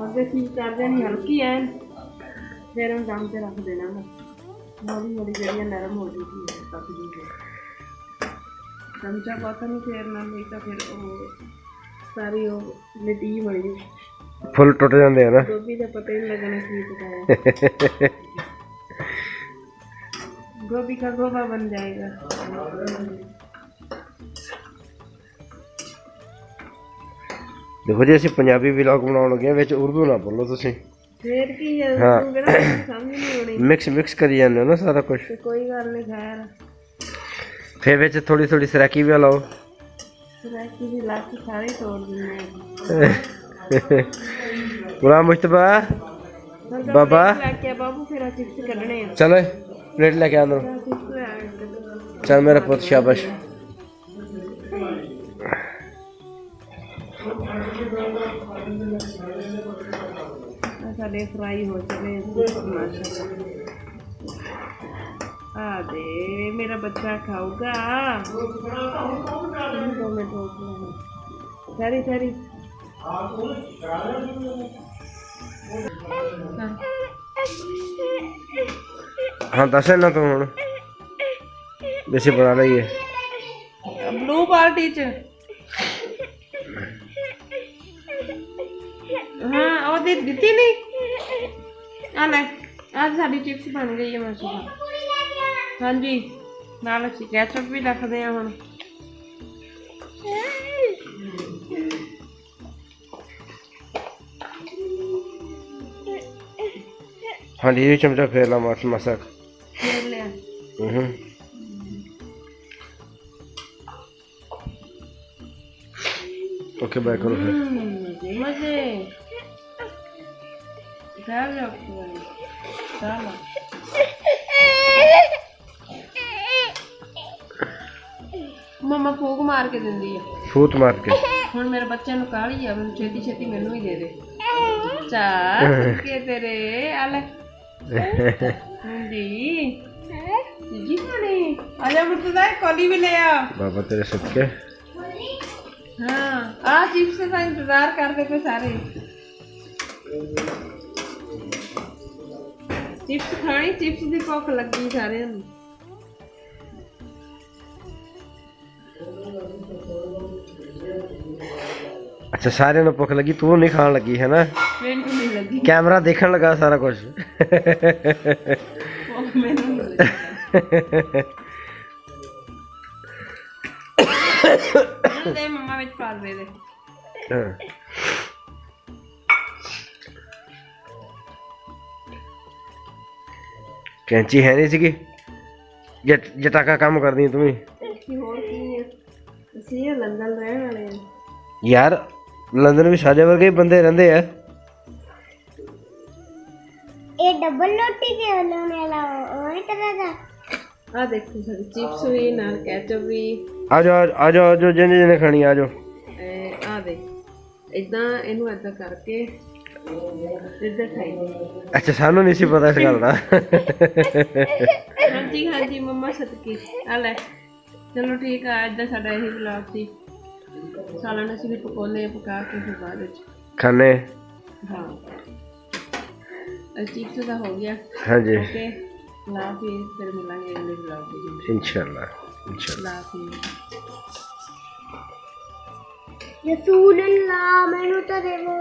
अगे चीज कर देनी हल्की है, फिर हम दम से रख देना। हौली हौली जरिए नरम हो जाएगी, पक जाएगी। चमचा पाता नहीं फेरना, नहीं तो फिर वो सारी वो लिटी बन गई, फुल टुट जाते हैं ना। गोभी का पता ही नहीं लगना की पकाया। गोभी का गोबा बन जाएगा। देखो जी, असं पंजाबी व्लॉग बनाने लगे हैं, उर्दू ना बोलो तुम। फिर की है, हाँ। समझ नहीं आनी। मिक्स करी जाते हो ना सारा कुछ। कोई गल नहीं, खैर फिर विच थोड़ी थोड़ी सराकी भी लाओ। सराकी की लाठी सारे तोड़ देने। गुलाम मुश्तबा बाबा लेके बाबू फिर चिप्स कढ़ने। चलो प्लेट लेके आना। चल मेरा पुत, शाबाश। साडे फ्राई हो चले माशाल्लाह। आ दे मेरा बच्चा खाऊगा। 2 मिनट रोक लो। सारी हाँ दस है ना तू हूँ वैसे बना रही है ब्लू पार्टी च। हाँ वो दे दी नहीं। आ ले, आज साडी चिप्स बन गई है माशाल्लाह। हाँ जी, नाल अच्छी कैचअप भी रखते हैं हुण। हाँ जी, ये चमचा फेर ला मसक फेर लिया। ओके बाय करो फिर। मजे चलो मम्मा फूक मार के देंदी है। फूट मार के हुण मेरे बच्चे नूं काहली है, मैनूं छेती छेती मैनूं ही दे दे। चार के तेरे आले जी जी खानी। आजा मुर्तजा, कॉली भी ले आ बाबा तेरे सदके। हाँ आ चिप्स का इंतजार करते पे सारे। चिप्स खानी, चिप्स की भुख लगी सारे। अच्छा सारे ने भुख लगी, तू नहीं खान लगी है ना? मैनू नहीं लगी, कैमरा देखने लगा सारा कुछ। मैनू नहीं लगी। दे मम्मा विच पा दे। कैंची है नहीं सी जटाका काम कर दी तुम्हें लंदन रहने वाले यार। लंदन भी सारे वर्गे बंदे रहंदे है। ये डबल रोटी के बनाने वाला और तरह का। आ देखो सारी चिप्स भी नाल केचप भी। आ जाओ जिन्हें जिन्हें खानी आ जाओ। आ देख इदां इनू इदां करके इधर खाई। अच्छा सानू नहीं सी पता इस गल दा। हाँ जी मम्मा सदके आ ले। चलो ठीक है, इधर साडा यही ब्लॉग सी। सालन असीं भी पकौने पका के फिर बाद विच खाने। हाँ चिप्स का हो गया। हाँ जी ओके ला फिर मिलेंगे अगले ब्लॉग में इंशाल्लाह। रसूल अल्लाह मैनू तो देवो।